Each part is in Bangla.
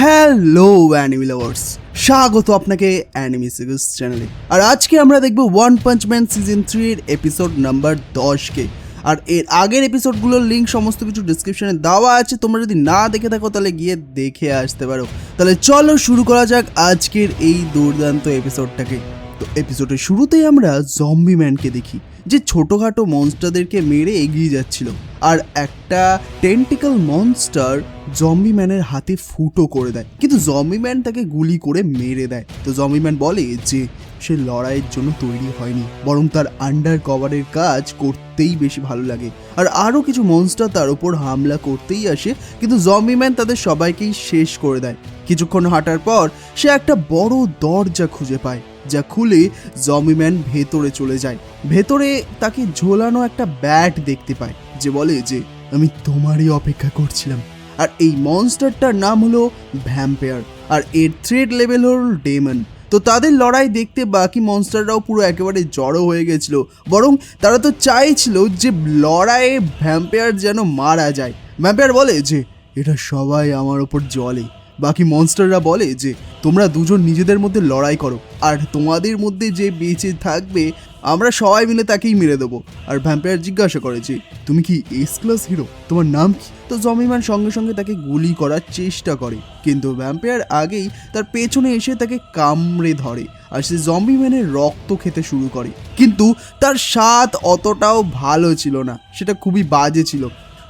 হ্যালো অ্যানিমি লাভার্স, স্বাগত আপনাকে অ্যানিমি সিরিজ চ্যানেলে। আর আজকে আমরা দেখব ওয়ান পাঞ্চ ম্যান সিজন 3 এর এপিসোড নাম্বার 10কে। আর এর আগের এপিসোডগুলোর লিঙ্ক সমস্ত কিছু ডিসক্রিপশনে দেওয়া আছে, তোমরা যদি না দেখে থাকো তাহলে গিয়ে দেখে আসতে পারো। তাহলে চলো শুরু করা যাক আজকের এই দুর্দান্ত এপিসোডটাকে। তো এপিসোডের শুরুতেই আমরা জম্বি ম্যানকে দেখি, যে ছোটোখাটো মনস্টারদেরকে মেরে এগিয়ে যাচ্ছিল। আর একটা টেন্টিকল মনস্টার জম্বি ম্যানের হাতে ফুটো করে দেয়, কিন্তু জম্বি ম্যান তাকে গুলি করে মেরে দেয়। তো জম্বি ম্যান বলে যে সে লড়াইয়ের জন্য তৈরি হয়নি, বরং তার আন্ডার কভারের কাজ করতেই বেশি ভালো লাগে। আর আরও কিছু মনস্টার তার উপর হামলা করতেই আসে, কিন্তু জম্বি ম্যান তাদের সবাইকেই শেষ করে দেয়। কিছুক্ষণ হাঁটার পর সে একটা বড় দরজা খুঁজে পায়, যা খুলে জম্বি ম্যান ভেতরে চলে যায়। ভেতরে তাকে ঝোলানো একটা ব্যাট দেখতে পায়, যে বলে যে আমি তোমারই অপেক্ষা করছিলাম। আর এই মনস্টারটার নাম হলো ভ্যাম্পায়ার, আর এর থ্রেড লেভেল হল ডেমন। তো তাদের লড়াই দেখতে বাকি মনস্টাররাও পুরো একেবারে জড়ো হয়ে গেছিল, বরং তারা তো চাইছিল যে লড়াইয়ে ভ্যাম্পায়ার যেন মারা যায়। ভ্যাম্পায়ার বলে যে এটা সবাই আমার ওপর জ্বলে। বাকি মনস্টাররা বলে যে তোমরা দুজন নিজেদের মধ্যে লড়াই করো, আর তোমাদের মধ্যে যে বেঁচে থাকবে আমরা সবাই মিলে তাকেই মেরে দেবো। আর ভ্যাম্পায়ার জিজ্ঞাসা করে যে তুমি কি এস ক্লাস হিরো, তোমার নাম কি? তো জম্বি ম্যান সঙ্গে সঙ্গে তাকে গুলি করার চেষ্টা করে, কিন্তু ভ্যাম্পায়ার আগেই তার পেছনে এসে তাকে কামড়ে ধরে, আর সে জম্বি ম্যানের রক্ত খেতে শুরু করে। কিন্তু তার স্বাদ অতটাও ভালো ছিল না, সেটা খুবই বাজে ছিল।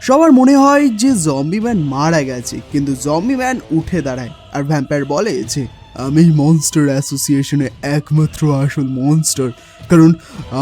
সবার মনে হয় যে জম্বি ম্যান মারা গেছে, কিন্তু জম্বি ম্যান উঠে দাঁড়ায়। আর ভ্যাম্পায়ার বলে যে আমি মনস্টার অ্যাসোসিয়েশনে একমাত্র আসল মনস্টার, কারণ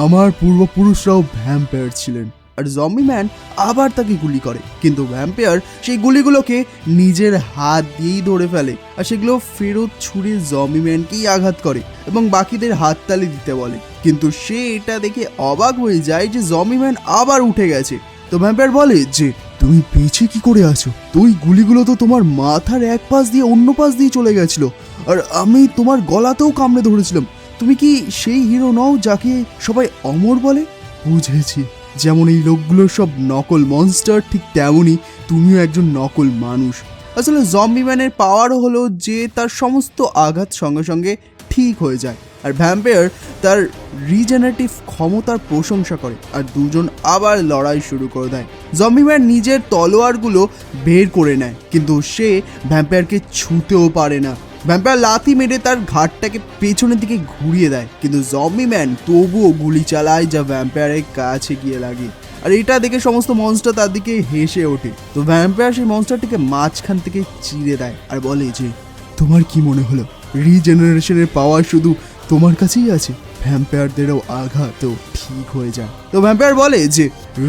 আমার পূর্বপুরুষরাও ভ্যাম্পায়ার ছিলেন। আর জম্বি ম্যান আবার তাকে গুলি করে, কিন্তু ভ্যাম্পায়ার সেই গুলিগুলোকে নিজের হাত দিয়েই ধরে ফেলে, আর সেগুলো ফেরত ছুঁড়ে জম্বি ম্যানকেই আঘাত করে এবং বাকিদের হাততালি দিতে বলে। কিন্তু সে এটা দেখে অবাক হয়ে যায় যে জম্বি ম্যান আবার উঠে গেছে। তো ভ্যাম্পায়ার বলে যে তুমি বেঁচে কি করে আছো? তুই গুলিগুলো তো তোমার মাথার এক পাশ দিয়ে অন্য পাশ দিয়ে চলে গেছিল, আর আমি তোমার গলাতেও কামড়ে ধরেছিলাম। তুমি কি সেই হিরো নও যাকে সবাই অমর বলে? বুঝেছি, যেমন এই লোকগুলো সব নকল মনস্টার, ঠিক তেমনই তুমিও একজন নকল মানুষ। আসলে জম্বি ম্যানের পাওয়ার হলো যে তার সমস্ত আঘাত সঙ্গে সঙ্গে ঠিক হয়ে যায়। আর ভ্যাম্পায়ার তার রিজেনারেটিভ ক্ষমতার প্রশংসা করে, আর দুজন আবার লড়াই শুরু করে দেয়। জম্বি ম্যান নিজের তলোয়ারগুলো বের করে নেয়, কিন্তু সে ভ্যাম্পায়ারকে ছুঁতেও পারে না। ভ্যাম্পায়ার লাথি মেরে তার ঘাটটাকে পেছনের দিকে ঘুরিয়ে দেয়, কিন্তু জম্বি ম্যান তবুও গুলি চালায়, যা ভ্যাম্পায়ারের কাছে গিয়ে লাগে। আর এটা দেখে সমস্ত মনস্টার তার দিকে হেসে ওঠে। তো ভ্যাম্পায়ার সেই মনস্টারটিকে মাঝখান থেকে চিরে দেয়, আর বলে যে তোমার কি মনে হলো রিজেনারেশনের পাওয়ার শুধু তোমার কাছেই আছে? ভ্যাম্পায়ারদেরও আঘাতও ঠিক হয়ে যায়। তো ভ্যাম্পায়ার বলে যে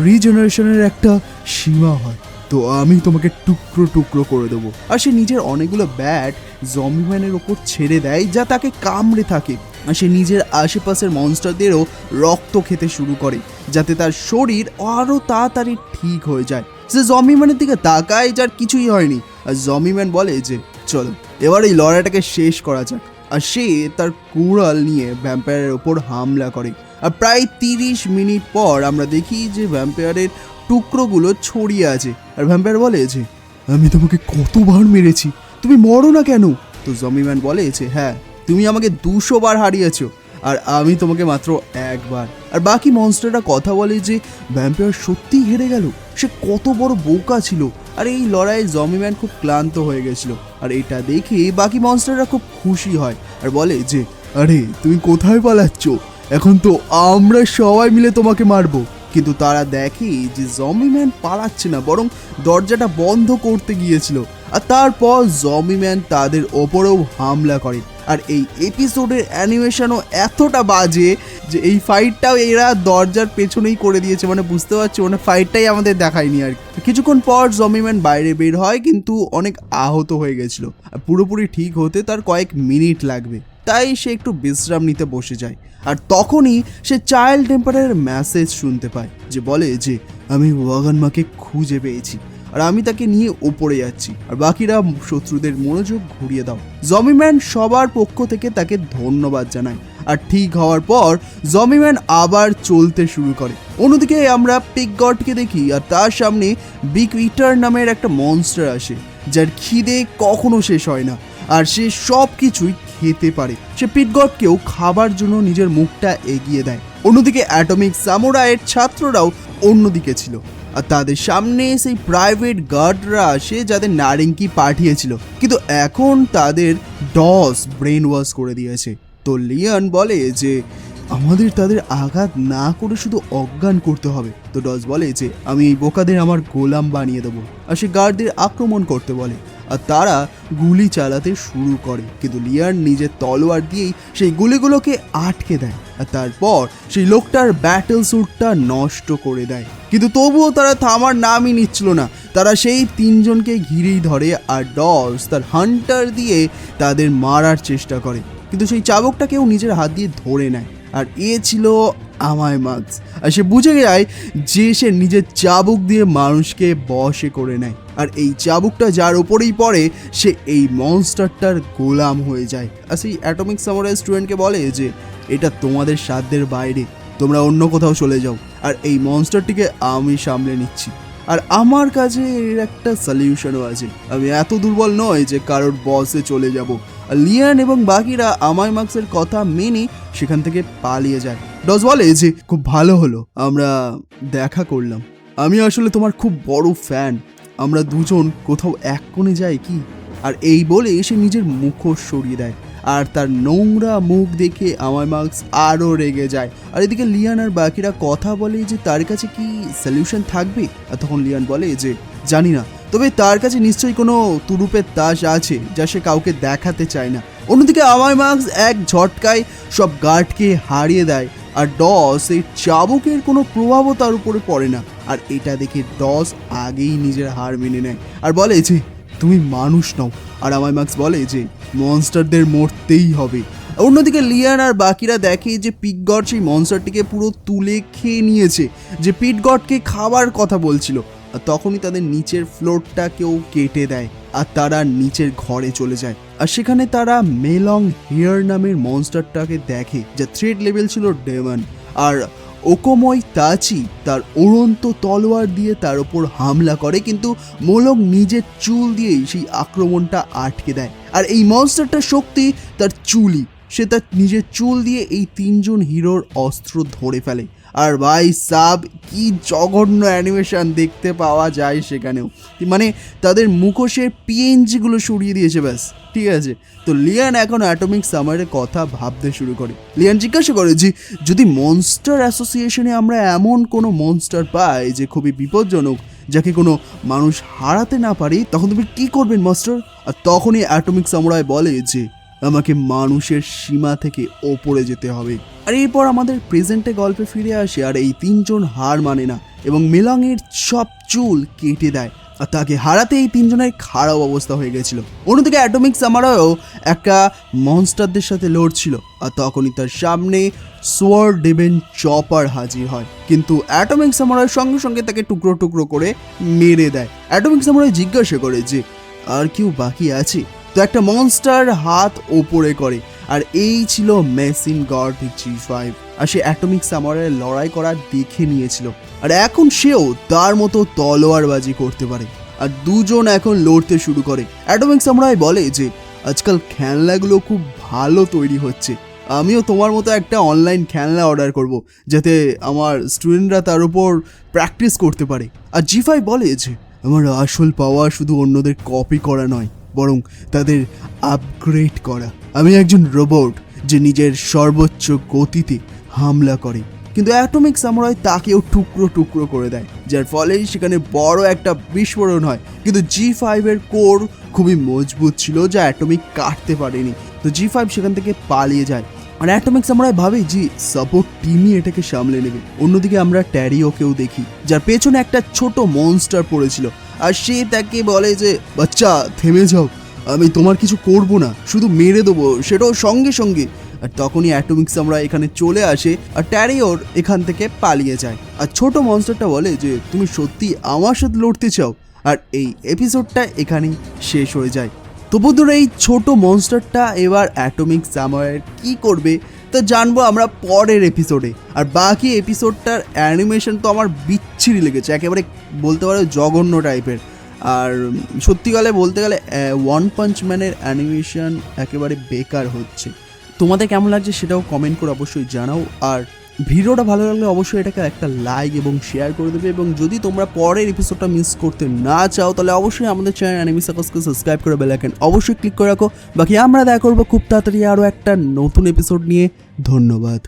রিজেনারেশনের একটা সীমা হয়, তো আমি তোমাকে টুকরো টুকরো করে দেবো। আর সে নিজের অনেকগুলো ব্যাট জম্বি ম্যানের ওপর ছেড়ে দেয়, যা তাকে কামড়ে থাকে। আর সে নিজের আশেপাশের মনস্টারদেরও রক্ত খেতে শুরু করে, যাতে তার শরীর আরও তাড়াতাড়ি ঠিক হয়ে যায়। সে জম্বি ম্যানের দিকে তাকায়, যার কিছুই হয়নি। আর জম্বি ম্যান বলে যে চলো এবার এই লড়াইটাকে শেষ করা যাক। আর সে তার কুড়াল নিয়ে ভ্যাম্পায়ারের ওপর হামলা করে। আর প্রায় 30 মিনিট পর আমরা দেখি যে ভ্যাম্পায়ারের টুকরোগুলো ছড়িয়ে আছে। আর ভ্যাম্পায়ার বলে যে আমি তোমাকে কতবার মেরেছি, তুমি মরো না কেন? তো জম্বি ম্যান বলে যে হ্যাঁ, তুমি আমাকে 200 বার হারিয়েছো, আর আমি তোমাকে মাত্র একবার। আর বাকি মনস্টাররা কথা বলে যে ভ্যাম্পায়ার সত্যিই হেরে গেল, সে কত বড় বোকা ছিল। আর এই লড়াইয়ে জম্বি ম্যান খুব ক্লান্ত হয়ে গেছিল। আর এটা দেখে বাকি মনস্টাররা খুব খুশি হয়, আর বলে যে আরে তুমি কোথায় পালাচ্ছ? এখন তো আমরা সবাই মিলে তোমাকে মারবো। কিন্তু তারা দেখে যে জম্বি ম্যান পালাচ্ছে না, বরং দরজাটা বন্ধ করতে গিয়েছিল। আর তারপর জম্বি ম্যান তাদের ওপরেও হামলা করে। আর এই এপিসোডের অ্যানিমেশনও এতটা বাজে যে এই ফাইটটাও এরা দরজার পেছনেই করে দিয়েছে, মানে বুঝতে পারছো, মানে ফাইটটাই আমাদের দেখায়নি। আর কিছুক্ষণ পর জম্বি ম্যান বাইরে বের হয়, কিন্তু অনেক আহত হয়ে গেছিল, আর পুরোপুরি ঠিক হতে তার কয়েক মিনিট লাগবে। তাই সে একটু বিশ্রাম নিতে বসে যায়। আর তখনই সে চাইল্ড টেম্পারের মেসেজ শুনতে পায়, যে বলে যে আমি ওয়াগান মাকে খুঁজে পেয়েছি, আর আমি তাকে নিয়ে ওপরে যাচ্ছি, আর বাকিরা শত্রুদের মনোযোগ ঘুরিয়ে দাও। জম্বি ম্যান সবার পক্ষ থেকে তাকে ধন্যবাদ জানায়। আর ঠিক হওয়ার পর জম্বি ম্যান আবার চলতে শুরু করে। অন্যদিকে আমরা পিগ গডকে দেখি, আর তার সামনে বিগ ইটার নামের একটা মনস্টার আসে। যার খিদে কখনো শেষ হয় না আর সে সব কিছুই খেতে পারে। সে পিটগডকেও খাবার জন্য নিজের মুখটা এগিয়ে দেয়। অন্যদিকে অ্যাটমিক সামুরাইয়ের ছাত্ররাও অন্যদিকে ছিল আর তাদের সামনে সেই প্রাইভেট গার্ডরা আসে যাদের নারিঙ্কি পাঠিয়েছিল, কিন্তু এখন তাদের ডস ব্রেন ওয়াশ করে দিয়েছে। তো লিয়ান বলে যে আমাদের তাদের আঘাত না করে শুধু অজ্ঞান করতে হবে। তো ডস বলে যে আমি এই বোকাদের আমার গোলাম বানিয়ে দেবো আর সে গার্ডদের আক্রমণ করতে বলে আর তারা গুলি চালাতে শুরু করে, কিন্তু লিয়ান নিজের তলোয়ার দিয়েই সেই গুলিগুলোকে আটকে দেয় আর তারপর সেই লোকটার ব্যাটল স্যুটটা নষ্ট করে দেয়। কিন্তু তবুও তারা থামার নামই নিচ্ছিল না, তারা সেই তিনজনকে ঘিরেই ধরে আর ডস তার হান্টার দিয়ে তাদের মারার চেষ্টা করে, কিন্তু সেই চাবুকটা কেউ নিজের হাত দিয়ে ধরে নেয় আর এ ছিল আমায় মার্কস। আর সে বুঝে যায় যে সে নিজের চাবুক দিয়ে মানুষকে বশে করে নেয় আর এই চাবুকটা যার ওপরেই পড়ে সে এই মনস্টারটার গোলাম হয়ে যায়। আর সেই অ্যাটমিক সামুরাই স্টুডেন্টকে বলে যে এটা তোমাদের সাধ্যের বাইরে, তোমরা অন্য কোথাও চলে যাও আর এই মনস্টারটিকে আমি সামলে নিচ্ছি। আর আমার কাছে এর একটা সলিউশনও আছে, আমি এত দুর্বল নয় যে কারোর বসে চলে যাব। আর লিয়ান এবং বাকিরা আমায় মার্কসের কথা মেনে সেখান থেকে পালিয়ে যায়। ডস বলে যে খুব ভালো হলো আমরা দেখা করলাম, আমি আসলে তোমার খুব বড় ফ্যান, আমরা দুজন কোথাও এক কোণে যাই কি। আর এই বলে সে নিজের মুখোশ সরিয়ে দেয় আর তার নোংরা মুখ দেখে আমায় মার্কস আরও রেগে যায়। আর এদিকে লিয়ান আর বাকিরা কথা বলে যে তার কাছে কি সলিউশন থাকবে। আর তখন লিয়ান বলে যে জানি না, তবে তার কাছে নিশ্চয়ই কোনো তুরুপের তাস আছে যা সে কাউকে দেখাতে চায় না। অন্যদিকে আমায় মার্কস এক ঝটকায় সব গার্ডকে হারিয়ে দেয় আর ডস এই চাবুকের কোনো প্রভাবও তার উপরে পড়ে না। আর এটা দেখে ডস আগেই নিজের হার মেনে নেয় আর বলে যে তুমি মানুষ নও। আর আমায় মার্কস বলে যে মনস্টারদের মরতেই হবে। অন্যদিকে লিয়ান আর বাকিরা দেখে যে পিটগড সেই মনস্টারটিকে পুরো তুলে খেয়ে নিয়েছে, যে পিটগডকে খাবার কথা বলছিল। আর তখনই তাদের নিচের ফ্লোরটা কেউ কেটে দেয় আর তারা নিচের ঘরে চলে যায়। আর সেখানে তারা মেলং হেয়ার নামের মনস্টারটাকে দেখে, যা থ্রেড লেভেল ছিল ডেমন। আর ওকোময় তাচি তার উড়ন্ত তলোয়ার দিয়ে তার ওপর হামলা করে, কিন্তু মোলং নিজের চুল দিয়েই সেই আক্রমণটা আটকে দেয়। আর এই মনস্টারটার শক্তি তার চুলই, সে তার নিজের চুল দিয়ে এই তিনজন হিরোর অস্ত্র ধরে ফেলে। আর ভাই সাব কি জঘন্য অ্যানিমেশন দেখতে পাওয়া যায় সেখানেও, মানে তাদের মুখোশের পিএনজিগুলো সরিয়ে দিয়েছে ব্যাস, ঠিক আছে। তো লিয়ান এখন অ্যাটমিক সামারের কথা ভাবতে শুরু করে। লিয়ান জিজ্ঞাসা করে যে যদি মনস্টার অ্যাসোসিয়েশনে আমরা এমন কোনো মনস্টার পাই যে খুবই বিপজ্জনক, যাকে কোনো মানুষ হারাতে না পারে, তখন তুমি কি করবেন মাস্টার? আর তখনই অ্যাটমিক সামুরাই বলে যে আমাকে মানুষের সীমা থেকে ওপরে যেতে হবে। আর এরপর আমাদের প্রেজেন্টে গল্পে ফিরে আসে আর এই তিনজন হার মানে না এবং মেলংয়ের সব চুল কেটে দেয় আর তাকে হারাতে এই তিনজনের খারাপ অবস্থা হয়ে গেছিল। অন্যদিকে অ্যাটমিক সামারাও একটা মনস্টারদের সাথে লড়ছিল আর তখনই তার সামনে সোয়ার্ড ডেভেন চপার হাজির হয়, কিন্তু অ্যাটমিক সামারার সঙ্গে সঙ্গে তাকে টুকরো টুকরো করে মেরে দেয়। অ্যাটমিক সামারাই জিজ্ঞাসা করে যে আর কেউ বাকি আছে? তো একটা মনস্টার হাত ওপরে করে আর এই ছিল মেসিন গড G5। আর সে অ্যাটমিক সামারের লড়াই করার দেখে নিয়েছিল আর এখন সেও তার মতো তলোয়ারবাজি করতে পারে। আর দুজন এখন লড়তে শুরু করে। অ্যাটমিক সামুরাই বলে যে আজকাল খেলনাগুলো খুব ভালো তৈরি হচ্ছে, আমিও তোমার মতো একটা অনলাইন খেলনা অর্ডার করব যাতে আমার স্টুডেন্টরা তার উপর প্র্যাকটিস করতে পারে। আর G5 বলে যে আমার আসল পাওয়া শুধু অন্যদের কপি করা নয়, বরং তাদের আপগ্রেড করা। আমি একজন রোবট যে নিজের সর্বোচ্চ গতিতে হামলা করে। কিন্তু অ্যাটমিক সামুরাই তাকেও টুকরো টুকরো করে দেয়, যার ফলে সেখানে বড় একটা বিস্ফোরণ হয়। কিন্তু G5 এর কোর খুবই মজবুত ছিল যা অ্যাটমিক কাটতে পারেনি। তো G5 সেখান থেকে পালিয়ে যায় আর অ্যাটমিক সামুরাই ভাবে যে সাপোর্ট টিমই এটাকে সামলে নেবে। অন্যদিকে আমরা ট্যারিওকেও দেখি, যার পেছনে একটা ছোট মনস্টার পড়েছিল আর সে তাকে বলে যে বাচ্চা থেমে যাও, আমি তোমার কিছু করব না, শুধু মেরে দেবো, সেটাও সঙ্গে সঙ্গে। আর তখনই অ্যাটমিক সামুরাই এখানে চলে আসে আর ট্যারিওর এখান থেকে পালিয়ে যায়। আর ছোট মনস্টারটা বলে যে তুমি সত্যি আমার সাথে লড়তে চাও? আর এই এপিসোডটা এখানেই শেষ হয়ে যায়। তো বন্ধুরা, এই ছোট মনস্টারটা এবার অ্যাটমিক সামুরাইয়ের কি করবে তা জানবো আমরা পরের এপিসোডে। আর বাকি এপিসোডটার অ্যানিমেশন তো আমার বিচ্ছিরি লেগেছে, একেবারে বলতে পারো জঘন্য টাইপের। আর সত্যিকালে বলতে গেলে ওয়ান পাঞ্চ ম্যানের অ্যানিমেশন একেবারে বেকার হচ্ছে। তোমাদের কেমন লাগছে সেটাও কমেন্ট করে অবশ্যই জানাও। আর ভিডিওটা ভালো লাগলে অবশ্যই এটাকে একটা লাইক এবং শেয়ার করে দেবে। এবং যদি তোমরা পরের এপিসোডটা মিস করতে না চাও তাহলে অবশ্যই আমাদের চ্যানেল অ্যানিমি সার্কাসকে সাবস্ক্রাইব করে বেল আইকন অবশ্যই ক্লিক করে রাখো। বাকি আমরা দেখা করবো খুব তাড়াতাড়ি আরও একটা নতুন এপিসোড নিয়ে। ধন্যবাদ।